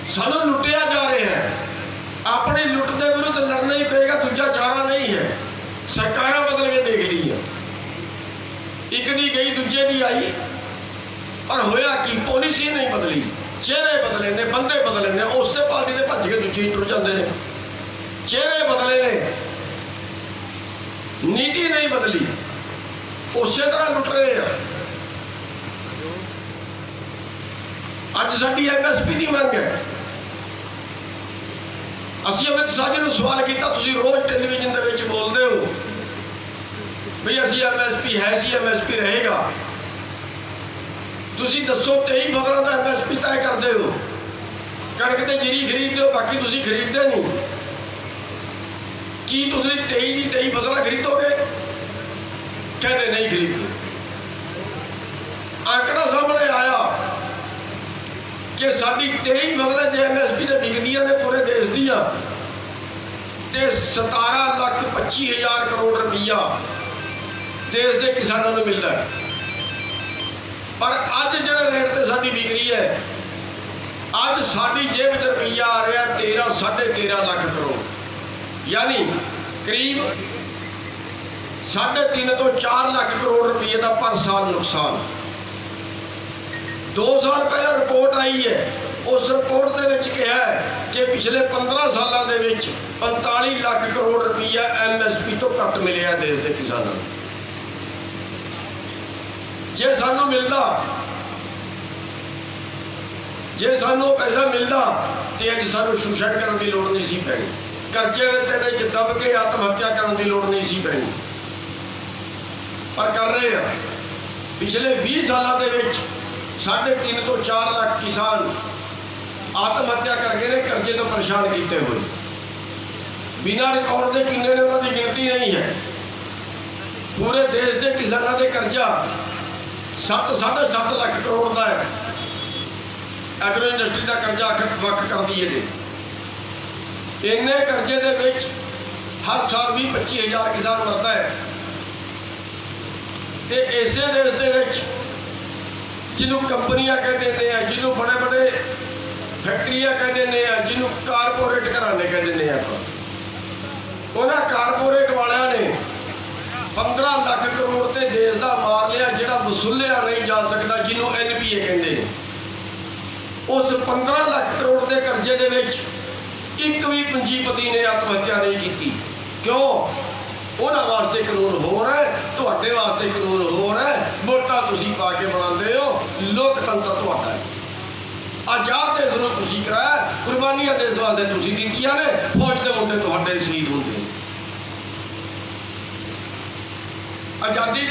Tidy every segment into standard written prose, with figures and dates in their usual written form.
सानू लुटिया जा रहा है। अपनी लुट के विरुद्ध लड़ना ही पेगा, दूजा चारा नहीं है। सरकार बदल के देख ली है, एक दी गई दूजे की आई, पर होया कि पॉलिसी नहीं बदली, चेहरे बदले ने, बंदे बदले ने, उस पार्टी के भज के दूजे टुर जाते हैं। चेहरे बदले ने, नीति नहीं बदली, उस तरह लुट रहे हैं। अज साडी MSP की मंग है। असीं अमित शाह जी नूं सवाल किया, तुसीं रोज़ टेलीविजन दे विच बोलदे हो भी असीं MSP है सी, MSP रहेगा। तुसीं दसो 23 फसलों का MSP तय करते हो, कणक ते जीरी खरीदते हो, बाकी तुसीं खरीदते नहीं। की तुसीं 23 की 23 फसलां खरीदोगे? कहते नहीं खरीदते। आंकड़ा सामने आया कि साडी 23 फसलें जो MSP से बिकदियां ने पूरे देश दियां ते 17,25,000 करोड़ रुपया देश के किसानों को मिलता है। पर अज जो रेट से साडी बिक रही है, अज साडी जेब च रुपया आ रहा 13 साढ़े 13 लाख करोड़, यानी करीब 3.5 तो 4 लाख करोड़ रुपये का पर साल नुकसान। 2 साल पहले रिपोर्ट आई है, उस रिपोर्ट के कहा है कि पिछले 15 सालों के 45 लाख करोड़ रुपया MSP तो घट मिले देश के किसानों को। जे सानू मिलता, जे सानू पैसा मिलता तो अज सानू सुसाइड करने की लोड़ नहीं सी पैनी, कर्जे के दब के आत्महत्या करने की लोड़ नहीं सी पैनी, पर कर रहे हैं। पिछले 20 सालों के 3.5 तो 4 लाख किसान आत्महत्या करके ने कर्जे तो परेशान किए हुए, बिना रिकॉर्ड के किन्ने ने उन्होंने गिनती नहीं है। पूरे देश के किसानों के कर्जा 7-7.5 लाख करोड़ का है। एग्रो इंडस्ट्री का कर्जा वक् कर दिए। इन्ने कर्जे के विच हर साल भी 25,000 किसान मरता है। तो इसे देश के विच जिन्हों कंपनियां कह देते हैं, जिन्हों बड़े बड़े फैक्ट्रियां कह देते हैं, जिन्हों कारपोरेट घराने कह देते हैं, उन्होंने कारपोरेट वालों ने 15 लाख करोड़ से देश का मार लिया, जोड़ा वसूलिया नहीं जा सकता, जिन्हों NPA कहते हैं। उस 15 लाख करोड़ के कर्जे के एक भी पंजीपति ने आत्महत्या नहीं की। क्यों? उन्होंने वास्ते कानून हो रहा है, तुहाडे वास्ते कानून हो रहा है। वोटां तुसीं पा के बनाते हो, लोकतंत्र तुहाडा है। आजाद देश नूं तुसीं कराया, कुर्बानियां देश वास्ते तुसीं दित्तियां ने, फौज के मुंडे तुहाडे शहीद होंदे ने। आजादी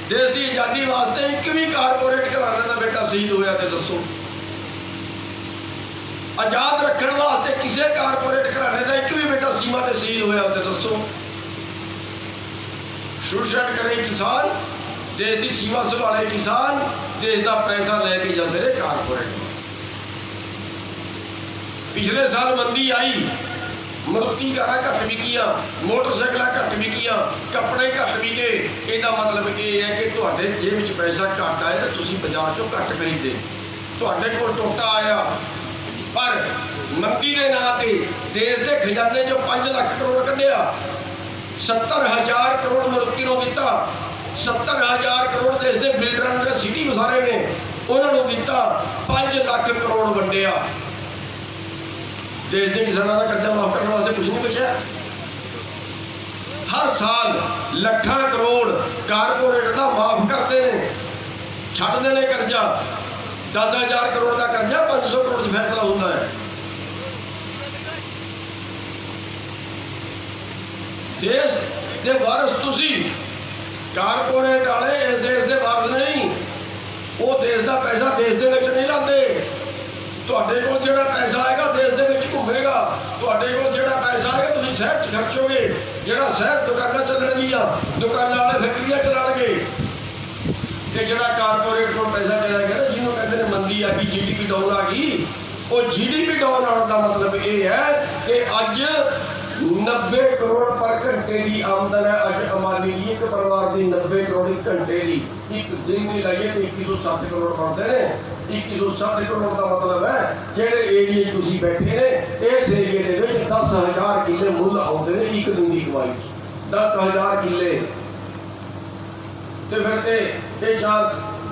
देश की आजादी वास्ते एक भी कारपोरेट घराने का बेटा शहीद होया तो दसो। आजाद रखने वास्ते किसी कारपोरेट घराने का एक भी बेटा सीमा से शहीद होया तो दसो। सुसाइड करे किसान, देश की सीमा संभाले किसान, देश का पैसा लेके जाते रहे कारपोरेट। पिछले साल मंदी आई, मुर्गी कारा घट बिकिया, मोटरसाइकिल घट बिकिया, कपड़े घट बिके। इसका मतलब ये है कि तुहाडे जेब में पैसा घट आया तो तुसीं बाजार चों घट खरीदे, तुहाडे कोल टोटा आया। पर मंदी के नां ते देश के खजाने चों 5 लाख करोड़ कढ़िया, 70,000 करोड़ मुर्गी को दिता, 70,000 करोड़ देश के बिल्डर ने सिटी वसारे ने उन्होंने दिता, 5 लाख करोड़ वंडिया। देश के किसानों का कर्जा माफ करने वास्ते कुछ नहीं बचा। हर साल लाखों करोड़ कारपोरेट का माफ करते हैं, छड्डते हैं कर्जा। 10,000 करोड़ का कर्जा 500 करोड़ का फैसला होता है। देश के वारस तुसीं, कारपोरेट वाले इस देश के वारस नहीं। वो देश का पैसा देश के विच नहीं लाते। तुहाडे कोल जिहड़ा पैसा आएगा देश के विच घूमेगा, तुहाडे कोल जिहड़ा पैसा आएगा तुसीं शहर च खर्चोगे, जिहड़ा शहर दुकानां चलणगीਆਂ, दुकानां वाले फैक्ट्रियां चलाणगे। ते जिहड़ा कारपोरेट कोल पैसा चला गया, जिन्हों कहते हैं मंदी आ गई, GDP डाउन आ गई, वो GDP डाउन आने का मतलब ये है कि अज 90 करोड़ पर घंटे की आमदन है अज अंबानी की। एक परिवार की 90 करोड़ एक घंटे की, एक दिन की लाइए तो 2160 करोड़ बनते हैं। 2160 करोड़ का मतलब है जेडे एरिए तुसीं बैठे ने इस एरिए के 10,000 किले मुल आते हैं एक दिन की कमाई। 10,000 किले तो फिर ये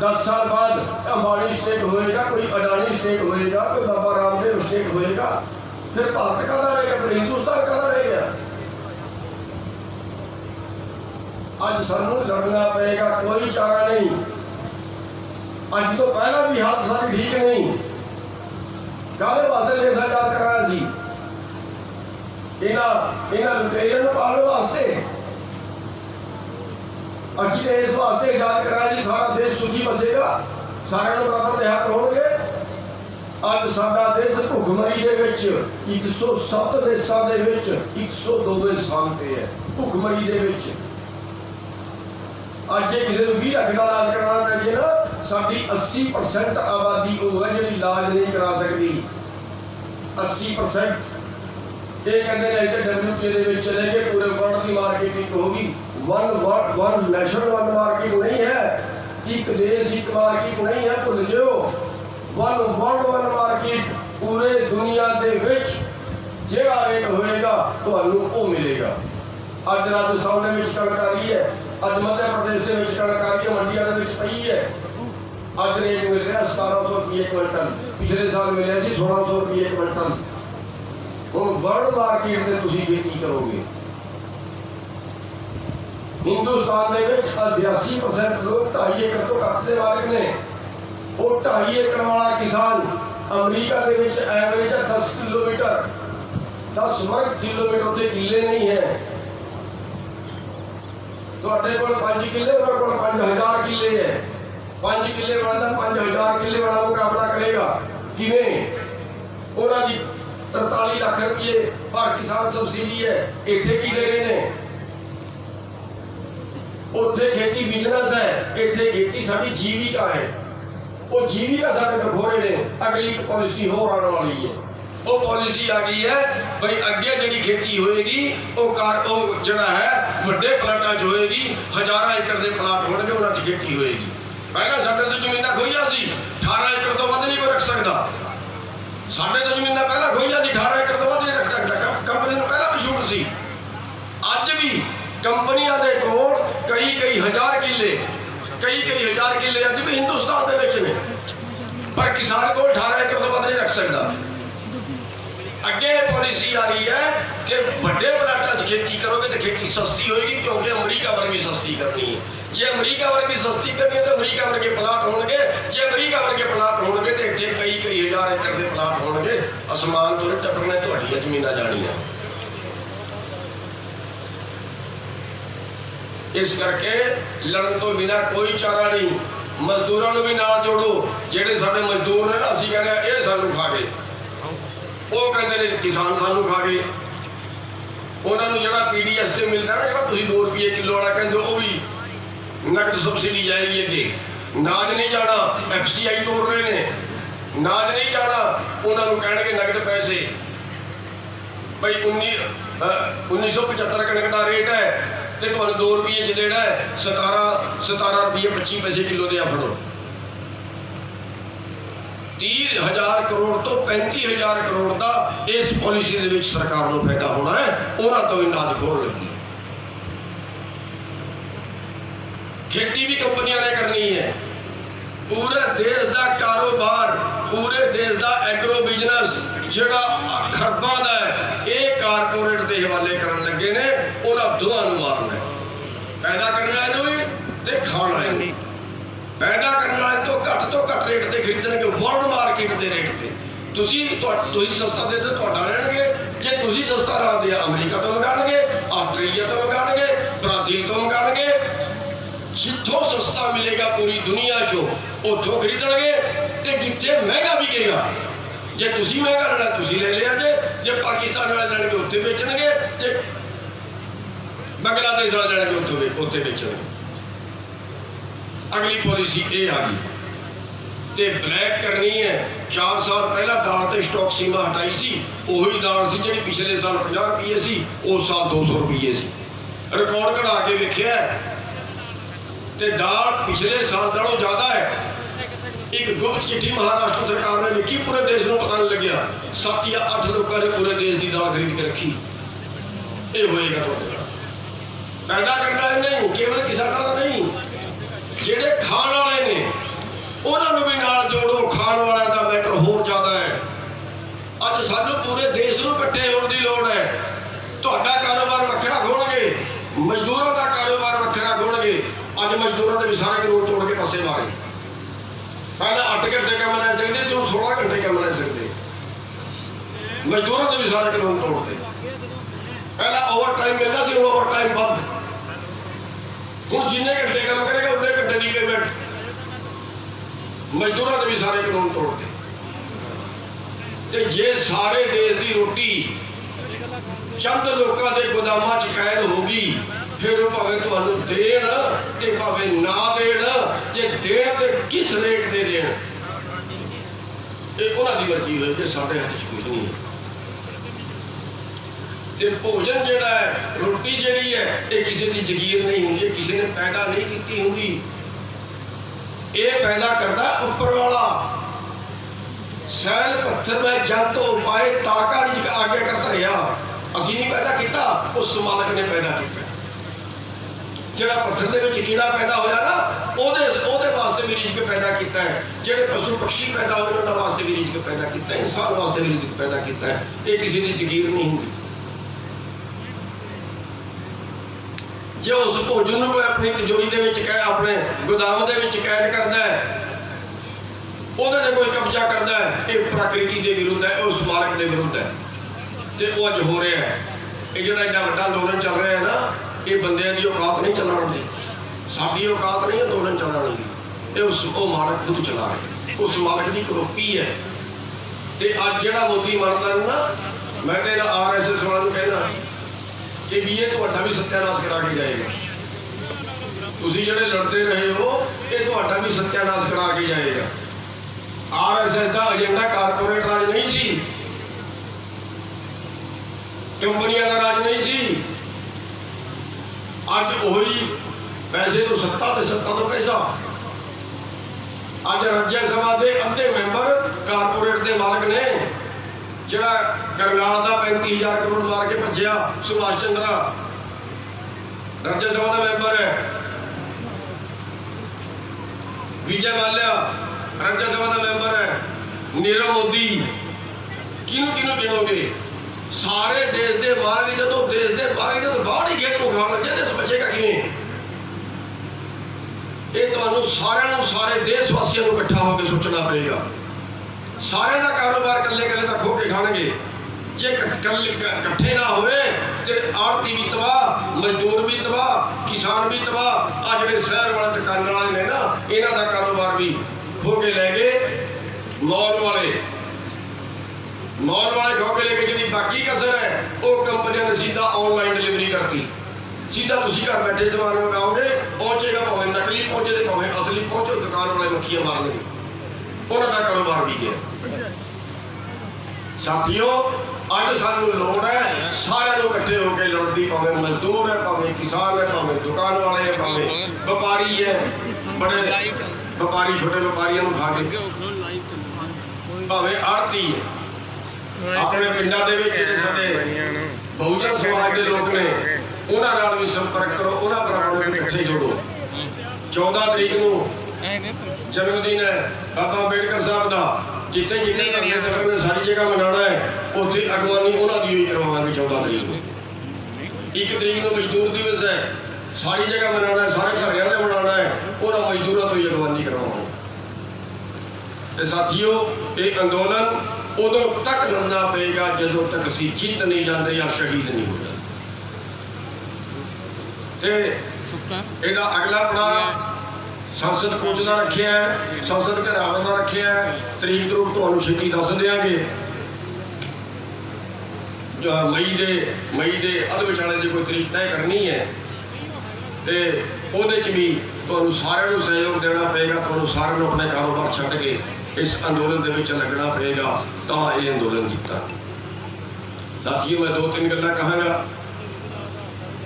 10 साल बाद अंबानी स्टेट होएगा, कोई अडानी स्टेट होएगा, कोई बाबा रामदेव स्टेट होएगा, फिर भारत का रहेगा, फिर हिंदुस्तान का रहेगा। आज सानू लड़ना पड़ेगा, कोई चारा नहीं। आज तो पहला भी हाथ सारी ठीक नहीं। काले वास्ते देश आजाद कराया सी, इन्हां लुटेरियां नूं पालण वास्ते। असीं तो इस वास्ते आजाद कराया जी सारा देश सुखी बसेगा, सारिਆਂ ਨੂੰ बराबर ਦੇ हक होणगे। ਅੱਜ ਸਾਡਾ ਦੇਸ਼ ਭੁੱਖਮਰੀ ਦੇ ਵਿੱਚ 107 ਦੇਸ਼ਾਂ ਦੇ ਵਿੱਚ 102ਵੇਂ ਸਥਾਨ ਤੇ ਹੈ ਭੁੱਖਮਰੀ ਦੇ ਵਿੱਚ। ਅੱਜ ਜੇ ਕਿਸੇ ਨੂੰ 20 ਲੱਖ ਦਾ ਇਲਾਜ ਕਰਾਉਣਾ ਪੈ ਜੇ ਨਾ, ਸਾਡੀ 80% ਆਬਾਦੀ ਉਹ ਹੈ ਜਿਹੜੀ ਇਲਾਜ ਨਹੀਂ ਕਰਾ ਸਕਦੀ। 80% ਇਹ ਕਹਿੰਦੇ ਨੇ ਕਿ WTO ਦੇ ਵਿੱਚ ਚਲੇ ਗਏ, ਪੂਰੇ ਵਰਲਡ ਦੀ ਮਾਰਕੀਟਿੰਗ ਹੋਗੀ। वन नेशन वन मार्केट नहीं है, एक देश एक मार्केट नहीं है, भुल जाओ। वन वर्ल्ड वन मार्केट पूरे दुनिया दे विच जेड़ा रेट होएगा तुहानू वो मिलेगा। अज राजस्थान दे विच कणक आ रही है, अज मध्य प्रदेश दे विच कणक आ रही है, मंडियां दे विच पई है। अज रेट मिल रहा 1700 रुपये क्विंटल, पिछले साल मिले सी 1600 रुपये क्विंटल। हुण वर्ल्ड मार्केट में तुसीं खेती करोगे। हिंदुस्तान के 82% लोग 2.5 एकड़ तो घट के मालिक ने। वो 2.5 एकड़ वाला किसान अमरीका के एवरेज है 10 किलोमीटर, 10 वर्ग किलोमीटर के किले नहीं है। तो को 5 किले, उन्होंने को 5000 किले है। 5 किले वाला 5000 किले वाला मुकाबला करेगा किवें? उन्होंने 43 लाख रुपये पर किसान सबसिडी है, इतने की दे रहे हैं। उत्थे खेती बिजनेस है, इतने खेती साडी जीविका है। वो जीविका साडे बखोरे ने। अगली पॉलिसी होर आने वाली है, वो पॉलिसी आ गई है भाई अगे जिहड़ी खेती होएगी वो जिहड़ा है वड्डे प्लाटां 'च होएगी। 1000 एकड़ के प्लाट होणगे, उन्हां 'च खेती होएगी। पहला साडे तो जमीनां खोईआं सी, 18 एकड़ तो वध नहीं कोई रख सकदा। साडे तो जमीनां पहला खोईआं सी, 18 एकड़ तो वध नहीं रख सकदा। कंपनी नूं पहला भी छूट सी। अज भी कंपनियां दे कोल कई हजार किले, कई हजार किले अज भी हिंदुस्तान दे विच ने, पर किसान को 18 एकड़ तो वध नहीं रख सकता। अगे पॉलिसी आ रही है कि बड़े प्लाटां 'च खेती करोगे तो खेती सस्ती होगी, क्योंकि अमरीका वर्गी सस्ती करनी है। जे अमरीका वर्गी सस्ती करनी है तो अमरीका वर्गे प्लाट होंगे। जे अमरीका वर्गे प्लाट होंगे तो इतने कई हजार एकड़ के प्लाट होंगे। आसमान तो टपकने तुहाडियां जमीनां जानियां। इस करके लड़न तो बिना कोई चारा नहीं। मजदूरों भी नाल जोड़ो, जेडे साडे मजदूर ने असीं कहने ये सानू खा गए, वो कहते हैं किसान सानू खा गए। उन्होंने जो PDS से मिलता है ना, जो 2 रुपये किलो वाला कहते वो भी नकद सबसिडी जाएगी। अगे नाज नहीं जाना, FCI तोड़ रहे हैं, नाज नहीं जाना। उन्होंने कह नकद पैसे भाई 1975 कणक का रेट है तो तुहानू 2 रुपये च देना है 17 रुपये 25 पैसे किलो दे फड़ो। 30,000 करोड़ तो 35,000 करोड़ का इस पॉलिसी के विच सरकार को फायदा होना है। उन्होंने तो भी नाज खोल लगी। खेती भी कंपनियां ने करनी है। पूरे देश का कारोबार, पूरे देश का एग्रो बिजनेस जिहड़ा खरबां दा है, ये कारपोरेट के हवाले करन लगे ने। उन्होंने दोवां नूं मारना है। पैदा करने वाले भी ते खाण वाले भी। पैदा करने वाले तो घट रेट से खरीदणगे वर्ल्ड मार्केट के रेट से। तुसीं सस्ता दे तो तुहाडा लैणगे, जे तुसीं सस्ता ला दिया अमरीका तो मंगाणगे, आस्ट्रेलिया तो मंगाणगे, ब्राजील तो मंगाणगे। जिथों सस्ता मिलेगा पूरी दुनिया चो उतों खरीदणगे, ते जिथे महंगा बिकेगा, जे तुसीं महंगा लेना तुसीं ले लिया जे पाकिस्तान वाले लैणगे उत्थे बेचणगे, ते बांग्लादेश वाले लैणगे उत्थे बेचणगे। अगली पॉलिसी ये आ गई ਤੇ ਬਲੈਕ ਕਰਨੀ ਹੈ। 4 ਸਾਲ ਪਹਿਲਾਂ ਦਾਲ ਤੇ ਸਟਾਕ ਸੀਮਾ ਹਟਾਈ ਸੀ, ਉਹੀ ਦਾਲ ਸੀ ਜਿਹੜੀ ਪਿਛਲੇ ਸਾਲ 50 ਰੁਪਏ ਸੀ, ਉਸ ਸਾਲ 200 ਰੁਪਏ ਸੀ। ਰਿਕਾਰਡ ਕਢਾ ਕੇ ਵੇਖਿਆ ਤੇ ਦਾਲ ਪਿਛਲੇ ਸਾਲ ਨਾਲੋਂ ਜ਼ਿਆਦਾ ਹੈ। ਇੱਕ ਗੁਪਤ ਚਿੱਠੀ ਮਹਾਰਾਸ਼ਟਰ ਸਰਕਾਰ ਨੇ ਲਿਖੀ, ਪੂਰੇ ਦੇਸ਼ ਨੂੰ ਪਤਾ ਨਹੀਂ ਲੱਗਿਆ। 7 ਜਾਂ 8 ਲੋਕਾਂ ਨੇ ਪੂਰੇ ਦੇਸ਼ ਦੀ ਦਾਲ ਖਰੀਦ ਕੇ ਰੱਖੀ। ਇਹ ਹੋਏਗਾ ਤੁਹਾਡੇ ਨਾਲ। ਪੈਦਾ ਕਰਨਾ ਨਹੀਂ, ਕੇਵਲ ਕਿਸਾਨਾਂ ਦਾ ਨਹੀਂ, ਜਿਹੜੇ ਖਾਣ ਵਾਲੇ ਨੇ ਉਹਨਾਂ ਨੂੰ ਵੀ ਨਾਲ ਜੋੜੋ। ਖਾਣ ਵਾਲਿਆਂ ਦਾ ਮੈਟਰ ਹੋਰ ਜ਼ਿਆਦਾ ਹੈ। ਅੱਜ ਸਾਨੂੰ ਪੂਰੇ ਦੇਸ਼ ਨੂੰ ਇਕੱਠੇ ਹੋਣ ਦੀ ਲੋੜ ਹੈ। ਤੁਹਾਡਾ ਕਾਰੋਬਾਰ ਵੱਖਰਾ ਖੋਲਣਗੇ, ਮਜ਼ਦੂਰਾਂ ਦਾ ਕਾਰੋਬਾਰ ਵੱਖਰਾ ਖੋਲਣਗੇ। ਅੱਜ ਮਜ਼ਦੂਰਾਂ ਦੇ ਵੀ ਸਾਰੇ ਕਾਨੂੰਨ ਤੋੜ ਕੇ ਪਾਸੇ ਮਾਰੇ। ਪਹਿਲਾਂ 8 ਘੰਟੇ ਕੰਮ ਲੈ ਸਕਦੇ ਸੀ, ਹੁਣ 16 ਘੰਟੇ ਕੰਮ ਲੈ ਸਕਦੇ। ਮਜ਼ਦੂਰਾਂ ਦੇ ਵੀ ਸਾਰੇ ਕਾਨੂੰਨ ਤੋੜਦੇ। ਪਹਿਲਾਂ ਓਵਰ ਟਾਈਮ ਮਿਲਦਾ ਸੀ, ਹੁਣ ਓਵਰ ਟਾਈਮ ਬੰਦ। ਹੁਣ ਜਿੰਨੇ ਘੰਟੇ ਕੰਮ ਕਰੇਗਾ ਉਨੇ ਘੰਟੇ ਦੀ ਪੇਮੈਂਟ। ਮਜ਼ਦੂਰਾਂ ਦੇ ਵੀ ਸਾਰੇ ਕਾਨੂੰਨ ਤੋੜਦੇ। ਤੇ ਜੇ ਸਾਰੇ ਦੇਸ਼ ਦੀ ਰੋਟੀ ਚੰਦ ਲੋਕਾਂ ਦੇ ਗੋਦਾਮਾਂ 'ਚ ਕੈਦ ਹੋ ਗਈ, ਫਿਰ ਉਹ ਭਾਵੇਂ ਤੁਹਾਨੂੰ ਦੇਣ ਤੇ ਭਾਵੇਂ ਨਾ ਦੇਣ, ਜੇ ਦੇਣ ਤੇ ਕਿਸ ਰੇਟ ਦੇ ਦੇਣ, ਇਹ ਉਹਨਾਂ ਦੀ ਮਰਜ਼ੀ ਹੋਏ। ਜੇ ਸਾਡੇ ਹੱਥ 'ਚ ਕੁਝ ਨਹੀਂ ਹੈ। ਤੇ ਭੋਜਨ ਜਿਹੜਾ ਹੈ, ਰੋਟੀ ਜਿਹੜੀ ਹੈ, ਇਹ ਕਿਸੇ ਦੀ ਜ਼ਗੀਰ ਨਹੀਂ ਹੁੰਦੀ, ਕਿਸੇ ਨੇ ਪੈਦਾ ਨਹੀਂ ਕੀਤੀ ਹੁੰਦੀ। ਇਹ ਪੈਦਾ ਕਰਦਾ ਉੱਪਰ ਵਾਲਾ। ਸੈਲ ਪੱਥਰ ਵਿੱਚ ਜੰਤ ਉਪਾਏ ਤਾਕਾ ਰਿਜਕ ਆਗੇ ਕਰ ਧਰਿਆ। ਅਸੀਂ ਨਹੀਂ ਪੈਦਾ ਕੀਤਾ, ਉਸ ਮਾਲਕ ਨੇ ਪੈਦਾ ਕੀਤਾ। ਜਿਹੜਾ ਪੱਥਰ ਦੇ ਵਿੱਚ ਕੀੜਾ ਪੈਦਾ ਹੋਇਆ ਨਾ, ਉਹਦੇ ਵਾਸਤੇ ਵੀ ਰਿਜਕ ਪੈਦਾ ਕੀਤਾ ਹੈ। ਜਿਹੜੇ ਪਸ਼ੂ ਪਕਸ਼ੀ ਪੈਦਾ ਹੋਏ ਉਹਨਾਂ ਵਾਸਤੇ ਵੀ ਰਿਜਕ ਪੈਦਾ ਕੀਤਾ ਹੈ। ਇਨਸਾਨ ਵਾਸਤੇ ਵੀ ਰਿਜਕ ਪੈਦਾ ਕੀਤਾ ਹੈ। ਇਹ ਕਿਸੇ ਦੀ ਜ਼ਗੀਰ ਨਹੀਂ ਹੁੰਦੀ। ਜੇ ਉਸ ਭੋਜਨ ਨੂੰ ਕੋਈ ਆਪਣੀ ਤਿਜੋਰੀ ਦੇ ਵਿੱਚ ਆਪਣੇ ਗੋਦਾਮ ਦੇ ਵਿੱਚ ਕੈਦ ਕਰਦਾ ਹੈ, ਉਹਦੇ ਤੇ ਕੋਈ ਕਬਜ਼ਾ ਕਰਦਾ ਹੈ, ਇਹ ਪ੍ਰਕਿਰਤੀ ਦੇ ਵਿਰੁੱਧ ਹੈ, ਉਸ ਮਾਲਕ ਦੇ ਵਿਰੁੱਧ ਹੈ। ਤੇ ਉਹ ਅੱਜ ਹੋ ਰਿਹਾ ਹੈ। ਇਹ ਜਿਹੜਾ ਇੰਨਾ ਵੱਡਾ ਅੰਦੋਲਨ ਚੱਲ ਰਿਹਾ ਹੈ ਨਾ, ਇਹ ਬੰਦਿਆਂ ਦੀ ਔਕਾਤ ਨਹੀਂ ਚਲਾਉਣ ਦੀ, ਸਾਡੀ ਔਕਾਤ ਨਹੀਂ ਅੰਦੋਲਨ ਚਲਾਉਣ ਦੀ। ਇਹ ਉਹ ਮਾਲਕ ਖੁਦ ਚਲਾ ਰਿਹਾ, ਉਸ ਮਾਲਕ ਦੀ ਕਰੋਪੀ ਹੈ। ਤੇ ਅੱਜ ਜਿਹੜਾ ਮੋਦੀ ਮੰਨਦਾ ਨਾ, ਮੈਂ ਤਾਂ ਇਹਨਾਂ RSS ਵਾਲਿਆਂ ਨੂੰ ਕਹਿਣਾ ਕਿ ਵੀ ਇਹ ਤੁਹਾਡਾ ਵੀ ਸੱਤਿਆਨਾਸ਼ ਕਰਾ ਕੇ ਜਾਏਗਾ। ਤੁਸੀਂ ਜਿਹੜੇ ਲੜਦੇ ਰਹੇ ਹੋ, ਇਹ ਤੁਹਾਡਾ ਵੀ ਸੱਤਿਆਨਾਸ਼ ਕਰਾ ਕੇ ਜਾਏਗਾ। RSS ਦਾ ਏਜੰਡਾ ਕਾਰਪੋਰੇਟ ਰਾਜ ਨਹੀਂ ਸੀ, ਕੰਪਨੀਆਂ ਦਾ ਰਾਜ ਨਹੀਂ ਸੀ। ਅੱਜ ਉਹੀ ਪੈਸੇ ਤੋਂ ਸੱਤਾ ਤੇ ਸੱਤਾ ਤੋਂ ਪੈਸਾ। ਅੱਜ ਰਾਜ ਸਭਾ ਦੇ ਅੱਧੇ ਮੈਂਬਰ ਕਾਰਪੋਰੇਟ ਦੇ ਮਾਲਕ ਨੇ। ਜਿਹੜਾ ਕਰਨਾਲ ਦਾ 35,000 ਕਰੋੜ ਮਾਰ ਕੇ ਭੱਜਿਆ, ਸੁਭਾਸ਼ ਚੰਦਰਾ ਰਾਜ ਸਭਾ ਦਾ ਮੈਂਬਰ ਹੈ। ਵਿਜੇ ਮਾਲਿਆ ਰਾਜ ਸਭਾ ਦਾ ਮੈਂਬਰ ਹੈ। ਨੀਰਵ ਮੋਦੀ, ਕਿਹਨੂੰ ਗਿਣੋਗੇ? ਸਾਰੇ ਦੇਸ਼ ਦੇ ਮਾਲਕ ਜਦੋਂ ਦੇਸ਼ ਦੇ ਮਾਲਕ ਜਦੋਂ ਬਾਹਰ ਹੀ ਖੇਤ ਨੂੰ ਖਾਣ ਲੱਗੇ ਤੇ ਬਚੇਗਾ ਕਿਵੇਂ? ਇਹ ਤੁਹਾਨੂੰ ਸਾਰਿਆਂ ਨੂੰ, ਸਾਰੇ ਦੇਸ਼ ਵਾਸੀਆਂ ਨੂੰ ਇਕੱਠਾ ਹੋ ਕੇ ਸੋਚਣਾ ਪਏਗਾ। ਸਾਰਿਆਂ ਦਾ ਕਾਰੋਬਾਰ ਇਕੱਲੇ ਤਾਂ ਖੋ ਕੇ ਖਾਣਗੇ। ਜੇ ਇਕੱਠੇ ਨਾ ਹੋਵੇ ਤੇ ਆੜਤੀ ਵੀ ਤਬਾਹ, ਮਜ਼ਦੂਰ ਵੀ ਤਬਾਹ, ਕਿਸਾਨ ਵੀ ਤਬਾਹ। ਆ ਜਿਹੜੇ ਸ਼ਹਿਰ ਵਾਲੇ ਦੁਕਾਨਾਂ ਵਾਲੇ ਨੇ ਨਾ, ਇਹਨਾਂ ਦਾ ਕਾਰੋਬਾਰ ਵੀ ਖੋ ਕੇ ਲੈ ਗਏ। ਮੌਲ ਵਾਲੇ ਖੋ ਕੇ ਲੈ ਕੇ ਜਿਹੜੀ ਬਾਕੀ ਕਸਰ ਹੈ, ਉਹ ਕੰਪਨੀਆਂ ਨੇ ਸਿੱਧਾ ਆਨਲਾਈਨ ਡਿਲੀਵਰੀ ਕਰਤੀ। ਸਿੱਧਾ ਤੁਸੀਂ ਘਰ ਬੈਠੇ ਸਮਾਨ ਮੰਗਾਓਗੇ, ਪਹੁੰਚੇਗਾ, ਭਾਵੇਂ ਨਕਲੀ ਪਹੁੰਚੇ ਤੇ ਭਾਵੇਂ ਅਸਲੀ ਪਹੁੰਚੋ, ਦੁਕਾਨ ਵਾਲੇ ਮੱਖੀਆਂ ਮਾਰਨਗੇ। ਉਹਨਾਂ ਦਾ ਕਾਰੋਬਾਰ ਵੀ ਗਿਆ। ਸਾਥੀਓ, ਅੱਜ ਸਾਨੂੰ ਲੋੜ ਹੈ ਸਾਰਿਆਂ ਨੂੰ ਇਕੱਠੇ ਹੋ ਕੇ ਲੜਨ ਦੀ। ਭਾਵੇਂ ਮਜ਼ਦੂਰ ਹੈ, ਭਾਵੇਂ ਕਿਸਾਨ ਹੈ, ਭਾਵੇਂ ਦੁਕਾਨ ਵਾਲੇ ਹੈ, ਭਾਵੇਂ ਵਪਾਰੀ ਹੈ, ਬੜੇ ਵਪਾਰੀ ਛੋਟੇ ਵਪਾਰੀਆਂ ਨੂੰ ਖਾ ਕੇ, ਭਾਵੇਂ ਆੜਤੀ ਹੈ। ਆਪਣੇ ਪਿੰਡਾਂ ਦੇ ਵਿੱਚ ਜਿਹੜੇ ਸਾਡੇ ਬਹੁਜਨ ਸਮਾਜ ਦੇ ਲੋਕ ਨੇ, ਉਹਨਾਂ ਨਾਲ ਵੀ ਸੰਪਰਕ ਕਰੋ, ਉਹਨਾਂ ਭਰਾਵਾਂ ਨੂੰ ਇਕੱਠੇ ਜੋੜੋ। 14 ਤਰੀਕ ਨੂੰ ਜਨਮ ਦਿਨ ਹੈ ਬਾਬਾ ਅੰਬੇਡਕਰ ਸਾਹਿਬ ਦਾ। ਜਿੱਥੇ ਧਰਨੇ ਸਾਰੀ ਜਗ੍ਹਾ ਮਨਾਉਣਾ ਹੈ, ਉੱਥੇ ਅਗਵਾਨੀ ਉਹਨਾਂ ਦੀ ਹੋਈ ਕਰਵਾਵਾਂਗੇ 14 ਤਰੀਕ ਨੂੰ। 1 ਤਰੀਕ ਨੂੰ ਮਜ਼ਦੂਰ ਦਿਵਸ ਹੈ, ਸਾਰੀ ਜਗ੍ਹਾ ਮਨਾਉਣਾ ਹੈ, ਸਾਰੇ ਘਰਿਆਂ ਦੇ ਮਨਾਉਣਾ ਹੈ, ਉਹਨਾਂ ਮਜ਼ਦੂਰਾਂ ਤੋਂ ਹੀ ਅਗਵਾਨੀ ਕਰਵਾਵਾਂਗੇ। ਤੇ ਸਾਥੀਓ, ਇਹ ਅੰਦੋਲਨ ਉਦੋਂ ਤੱਕ ਲੜਨਾ ਪਏਗਾ ਜਦੋਂ ਤੱਕ ਅਸੀਂ ਜਿੱਤ ਨਹੀਂ ਜਾਂਦੇ ਜਾਂ ਸ਼ਹੀਦ ਨਹੀਂ ਹੋ ਜਾਂਦੇ। ਤੇ ਇਹਦਾ ਅਗਲਾ ਪੜਾਅ ਸੰਸਦ ਕੂਚ ਦਾ ਰੱਖਿਆ ਹੈ, ਸੰਸਦ ਘਰਾਵਰ ਦਾ ਰੱਖਿਆ ਹੈ। ਤਰੀਕ ਤੁਹਾਨੂੰ ਛੇਤੀ ਦੱਸ ਦਿਆਂਗੇ। ਮਈ ਦੇ ਅੱਧ ਵਿਚਾਲੇ ਜੇ ਕੋਈ ਤਰੀਕ ਤੈਅ ਕਰਨੀ ਹੈ ਤੇ ਉਹਦੇ 'ਚ ਵੀ ਤੁਹਾਨੂੰ ਸਾਰਿਆਂ ਨੂੰ ਸਹਿਯੋਗ ਦੇਣਾ ਪਏਗਾ, ਤੁਹਾਨੂੰ ਸਾਰਿਆਂ ਨੂੰ ਆਪਣੇ ਕਾਰੋਬਾਰ ਛੱਡ ਕੇ ਇਸ ਅੰਦੋਲਨ ਦੇ ਵਿੱਚ ਲੱਗਣਾ ਪਏਗਾ ਤਾਂ ਇਹ ਅੰਦੋਲਨ ਜਿੱਤਾਂ। ਸਾਥੀਓ, ਮੈਂ 2-3 ਗੱਲਾਂ ਕਹਾਂਗਾ।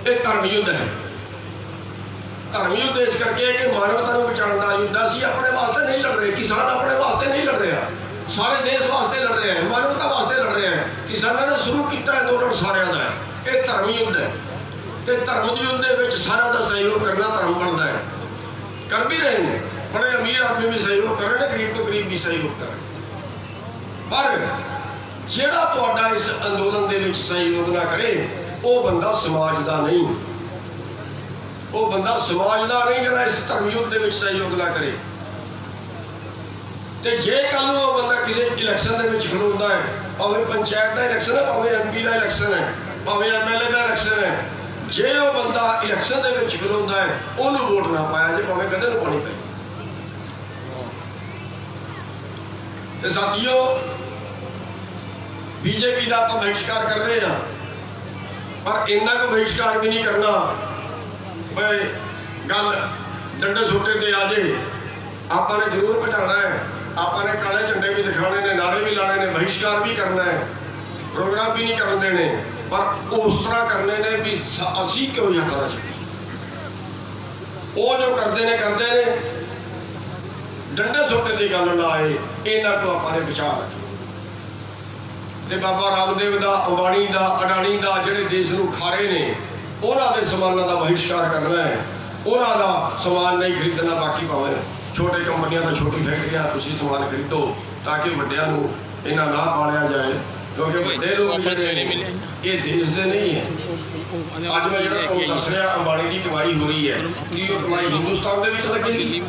ਇਹ ਧਰਮ ਯੁੱਧ ਹੈ। ਧਰਮ ਯੁੱਧ ਇਸ ਕਰਕੇ ਕਿ ਮਾਨਵਤਾ ਨੂੰ ਬਚਾਉਣ ਦਾ ਯੁੱਧ। ਅਸੀਂ ਆਪਣੇ ਵਾਸਤੇ ਨਹੀਂ ਲੜ ਰਹੇ, ਕਿਸਾਨ ਆਪਣੇ ਵਾਸਤੇ ਨਹੀਂ ਲੜ ਰਿਹਾ, ਸਾਰੇ ਦੇਸ਼ ਵਾਸਤੇ ਲੜ ਰਿਹਾ ਹੈ, ਮਾਨਵਤਾ ਵਾਸਤੇ ਲੜ ਰਿਹਾ ਹੈ। ਕਿਸਾਨਾਂ ਨੇ ਸ਼ੁਰੂ ਕੀਤਾ ਅੰਦੋਲਨ ਸਾਰਿਆਂ ਦਾ ਹੈ। ਇਹ ਧਰਮ ਯੁੱਧ ਹੈ ਤੇ ਧਰਮ ਦੇ ਯੁੱਧ ਦੇ ਵਿੱਚ ਸਾਰਿਆਂ ਦਾ ਸਹਿਯੋਗ ਕਰਨਾ ਧਰਮ ਬਣਦਾ ਹੈ। ਕਰ ਵੀ ਰਹੇ ਨੇ, ਬੜੇ ਅਮੀਰ ਆਦਮੀ ਵੀ ਸਹਿਯੋਗ ਕਰ ਰਹੇ ਨੇ, ਗਰੀਬ ਤੋਂ ਗਰੀਬ ਵੀ ਸਹਿਯੋਗ ਕਰ ਰਹੇ। ਪਰ ਜਿਹੜਾ ਤੁਹਾਡਾ ਇਸ ਅੰਦੋਲਨ ਦੇ ਵਿੱਚ ਸਹਿਯੋਗ ਨਾ ਕਰੇ ਉਹ ਬੰਦਾ ਸਮਾਜ ਦਾ ਨਹੀਂ, ਉਹ ਬੰਦਾ ਸਮਾਜ ਦਾ ਨਹੀਂ ਜਿਹੜਾ ਇਸ ਧਰਮ ਯੁੱਧ ਦੇ ਵਿੱਚ ਸਹਿਯੋਗ ਨਾ ਕਰੇ। ਤੇ ਜੇ ਕੱਲ ਨੂੰ ਉਹ ਬੰਦਾ ਕਿਸੇ ਇਲੈਕਸ਼ਨ ਦੇ ਵਿੱਚ ਖਲੋਂਦਾ ਹੈ, ਭਾਵੇਂ ਪੰਚਾਇਤ ਦਾ ਇਲੈਕਸ਼ਨ ਹੈ, ਭਾਵੇਂ MP ਦਾ ਇਲੈਕਸ਼ਨ ਹੈ, ਭਾਵੇਂ MLA ਦਾ ਇਲੈਕਸ਼ਨ ਹੈ, ਜੇ ਉਹ ਬੰਦਾ ਇਲੈਕਸ਼ਨ ਦੇ ਵਿੱਚ ਖਲੋਂਦਾ ਹੈ ਉਹਨੂੰ ਵੋਟ ਨਾ ਪਾਇਆ ਜੇ, ਭਾਵੇਂ ਕਦੇ ਨੂੰ ਪਾਣੀ ਪਏ। ਤੇ ਸਾਥੀਓ, BJP ਦਾ ਆਪਾਂ ਬਹਿਸ਼ਕਾਰ ਕਰ ਰਹੇ ਹਾਂ, ਪਰ ਇੰਨਾ ਕੁ ਬਹਿਸ਼ਕਾਰ ਵੀ ਨਹੀਂ ਕਰਨਾ ਬਈ ਗੱਲ ਡੰਡੇ ਸੋਟੇ ਤੇ ਆ ਜੇ। ਆਪਾਂ ਨੇ ਜ਼ਰੂਰ ਭਜਾਣਾ ਹੈ, ਆਪਾਂ ਨੇ ਕਾਲੇ ਝੰਡੇ ਵੀ ਦਿਖਾਉਣੇ ਨੇ, ਨਾਰੇ ਵੀ ਲਾਣੇ ਨੇ, ਬਹਿਸ਼ਕਾਰ ਵੀ ਕਰਨਾ ਹੈ, ਪ੍ਰੋਗਰਾਮ ਵੀ ਨਹੀਂ ਕਰਨ ਦੇਣੇ, ਪਰ ਉਸ ਤਰ੍ਹਾਂ ਕਰਨੇ ਨੇ ਵੀ ਅਸੀਂ ਕਿਉਂ ਯਾਤਰਾ ਚ ਉਹ ਜੋ ਕਰਦੇ ਨੇ ਡੰਡੇ ਸੋਟੇ ਦੀ ਗੱਲ ਨਾ ਆਏ, ਇਹਨਾਂ ਤੋਂ ਆਪਾਂ ਨੇ ਬਚਾ ਰੱਖੇ। ਤੇ ਬਾਬਾ ਰਾਮਦੇਵ ਦਾ, ਅੰਬਾਣੀ ਦਾ, ਅਡਾਣੀ ਦਾ ਜਿਹੜੇ ਦੇਸ਼ ਨੂੰ ਖਾ ਰਹੇ ਨੇ ਉਹਨਾਂ ਦੇ ਸਮਾਨਾਂ ਦਾ ਬਹਿਸ਼ਕਾਰ ਕਰਨਾ ਹੈ। ਉਹਨਾਂ ਦਾ ਸਮਾਨ ਨਹੀਂ ਖਰੀਦਣਾ, ਬਾਕੀ ਭਾਵੇਂ ਛੋਟੇ ਕੰਪਨੀਆਂ ਦਾ, ਛੋਟੀ ਫੈਕਟਰੀਆਂ ਤੁਸੀਂ ਸਮਾਨ ਖਰੀਦੋ ਤਾਂ ਕਿ ਵੱਡਿਆਂ ਨੂੰ ਇਹਨਾਂ ਨਾ ਪਾਲਿਆ ਜਾਏ, ਕਿਉਂਕਿ ਵੱਡੇ ਲੋਕ ਜਿਹੜੇ ਇਹ ਦੇਸ਼ ਦੇ ਨਹੀਂ ਹੈ। ਅੱਜ ਮੈਂ ਜਿਹੜਾ ਤੁਹਾਨੂੰ ਦੱਸ ਰਿਹਾ ਅੰਬਾਣੀ ਦੀ ਕਮਾਈ ਹੋ ਰਹੀ ਹੈ, ਕੀ ਉਹ ਕਮਾਈ ਹਿੰਦੁਸਤਾਨ ਦੇ ਵਿੱਚ ਲੱਗੇਗੀ?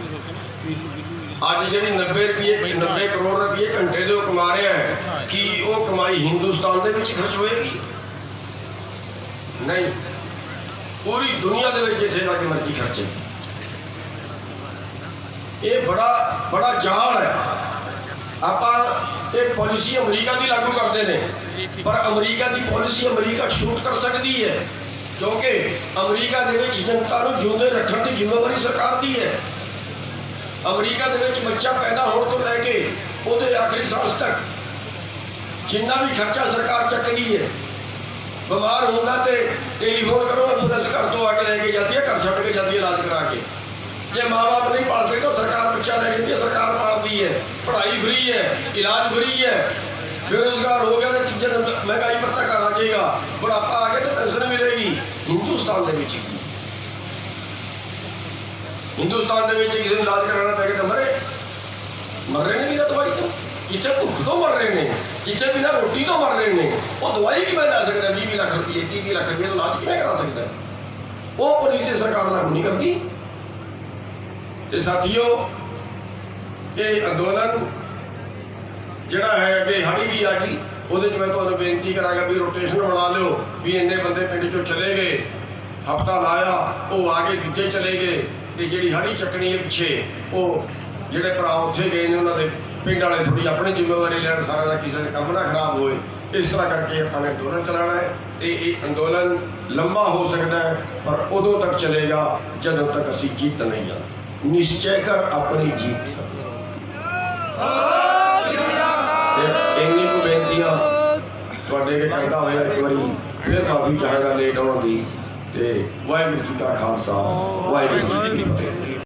ਅੱਜ ਜਿਹੜੀ 90 ਕਰੋੜ ਰੁਪਏ ਘੰਟੇ ਦੇ ਉਹ ਕਮਾ ਰਿਹਾ ਹੈ, ਕੀ ਉਹ ਕਮਾਈ ਹਿੰਦੁਸਤਾਨ ਦੇ ਵਿੱਚ ਖਰਚ ਹੋਏਗੀ? ਨਹੀਂ, ਪੂਰੀ ਦੁਨੀਆ ਦੇ ਵਿੱਚ ਜਿੱਥੇ ਜਾ ਕੇ ਮਰਜ਼ੀ ਖਰਚੇ। ਇਹ ਬੜਾ ਜਾਲ ਹੈ। ਆਪਾਂ ਇਹ ਪਾਲਿਸੀ ਅਮਰੀਕਾ ਦੀ ਲਾਗੂ ਕਰਦੇ ਨੇ, ਪਰ ਅਮਰੀਕਾ ਦੀ ਪਾਲਿਸੀ ਅਮਰੀਕਾ ਸ਼ੂਟ ਕਰ ਸਕਦੀ ਹੈ, ਕਿਉਂਕਿ ਅਮਰੀਕਾ ਦੇ ਵਿੱਚ ਜਨਤਾ ਨੂੰ ਜਿਉਂਦੇ ਰੱਖਣ ਦੀ ਜ਼ਿੰਮੇਵਾਰੀ ਸਰਕਾਰ ਦੀ ਹੈ। ਅਮਰੀਕਾ ਦੇ ਵਿੱਚ ਬੱਚਾ ਪੈਦਾ ਹੋਣ ਤੋਂ ਲੈ ਕੇ ਉਹਦੇ ਆਖਰੀ ਸਾਲ ਤੱਕ ਜਿੰਨਾ ਵੀ ਖਰਚਾ ਸਰਕਾਰ ਚੱਕਦੀ ਹੈ। ਬਿਮਾਰ ਹੁੰਦਾ ਤੇ ਟੈਲੀਫੋਨ ਕਰੋ, ਐਂਬੂਲੈਂਸ ਘਰ ਤੋਂ ਆ ਕੇ ਲੈ ਕੇ ਜਾਂਦੀ ਹੈ, ਘਰ ਛੱਡ ਕੇ ਜਾਂਦੀ ਹੈ ਇਲਾਜ ਕਰਾ ਕੇ। ਜੇ ਮਾਂ-ਬਾਪ ਨਹੀਂ ਪਾਲ ਸਕਦੇ ਤਾਂ ਸਰਕਾਰ ਬੱਚਾ ਲੈ ਜਾਂਦੀ ਹੈ, ਸਰਕਾਰ ਪਾਲਦੀ ਹੈ। ਪੜ੍ਹਾਈ ਫਰੀ ਹੈ, ਇਲਾਜ ਫਰੀ ਹੈ। ਬੇਰੁਜ਼ਗਾਰ ਹੋ ਗਿਆ ਤਾਂ ਤੀਜੇ ਦਿਨ ਮਹਿੰਗਾਈ ਪੱਤਾ ਘਰ ਆ ਜਾਏਗਾ, ਬੁਢਾਪਾ ਆ ਗਿਆ ਤਾਂ ਪੈਨਸ਼ਨ ਮਿਲੇਗੀ। ਹਿੰਦੁਸਤਾਨ ਦੇ ਵਿੱਚ ਹਿੰਦੁਸਤਾਨ ਦੇ ਵਿੱਚ ਕਿਸੇ ਨੂੰ ਇਲਾਜ ਕਰਾਉਣਾ ਪੈ ਗਿਆ ਤਾਂ ਮਰ ਰਹੇ ਨੇ ਬਿਨਾਂ ਦਵਾਈ ਤੋਂ, ਇੱਥੇ ਭੁੱਖ ਤੋਂ ਮਰ ਰਹੇ ਨੇ, ਇੱਥੇ ਬਿਨਾਂ ਰੋਟੀ ਤੋਂ ਮਰ ਰਹੇ ਨੇ। ਉਹ ਦਵਾਈ ਕਿਵੇਂ ਲੈ ਸਕਦਾ? 20 ਲੱਖ ਰੁਪਏ 30 ਲੱਖ ਰੁਪਏ ਤੋਂ ਇਲਾਜ ਕਿਵੇਂ ਕਰਾ ਸਕਦਾ? ਉਹ ਪੋਲਿਸੀ ਸਰਕਾਰ ਲਾਗੂ ਨਹੀਂ ਕਰਦੀ। ਤੇ ਸਾਥੀਓ, ਇਹ ਅੰਦੋਲਨ ਜਿਹੜਾ ਹੈ ਅੱਗੇ ਹਾੜੀ ਵੀ ਆ ਗਈ, ਉਹਦੇ 'ਚ ਮੈਂ ਤੁਹਾਨੂੰ ਬੇਨਤੀ ਕਰਾਂਗਾ ਵੀ ਰੋਟੇਸ਼ਨ ਬਣਾ ਲਿਓ, ਵੀ ਇੰਨੇ ਬੰਦੇ ਪਿੰਡ 'ਚੋਂ ਚਲੇ ਗਏ, ਹਫ਼ਤਾ ਲਾਇਆ, ਉਹ ਆ ਕੇ ਦੂਜੇ ਚਲੇ ਗਏ, ਤੇ ਜਿਹੜੀ ਹਾੜੀ ਚੱਕਣੀ ਹੈ ਪਿੱਛੇ, ਉਹ ਜਿਹੜੇ ਭਰਾ ਉੱਥੇ ਗਏ ਨੇ ਉਹਨਾਂ ਦੇ ਪਿੰਡ ਵਾਲੇ ਥੋੜ੍ਹੀ ਆਪਣੀ ਜ਼ਿੰਮੇਵਾਰੀ ਲੈਣ, ਸਾਰਿਆਂ ਦਾ ਕਿਸੇ ਦਾ ਕੰਮ ਨਾ ਖਰਾਬ ਹੋਏ। ਇਸ ਤਰ੍ਹਾਂ ਕਰਕੇ ਆਪਾਂ ਨੇ ਅੰਦੋਲਨ ਚਲਾਉਣਾ ਹੈ ਤੇ ਇਹ ਅੰਦੋਲਨ ਲੰਬਾ ਹੋ ਸਕਦਾ ਹੈ, ਪਰ ਉਦੋਂ ਤੱਕ ਚਲੇਗਾ ਜਦੋਂ ਤੱਕ ਅਸੀਂ ਜਿੱਤ ਨਹੀਂ ਜਾਂਦੇ। ਨਿਸ਼ਚੈ ਕਰ ਆਪਣੀ ਜੀਤ। ਇੰਨੀ ਕੁ ਬੇਨਤੀਆਂ ਤੁਹਾਡੇ ਅੱਗੇ ਕਰਦਾ ਹੋਇਆ ਇੱਕ ਵਾਰੀ ਫਿਰ ਮਾਫੀ ਚਾਹਾਂਗਾ ਲੇਟ ਆਉਣ ਦੀ। ਤੇ ਵਾਹਿਗੁਰੂ ਜੀ ਕਾ ਖਾਲਸਾ, ਵਾਹਿਗੁਰੂ ਜੀ ਕੀ ਫਤਿਹ।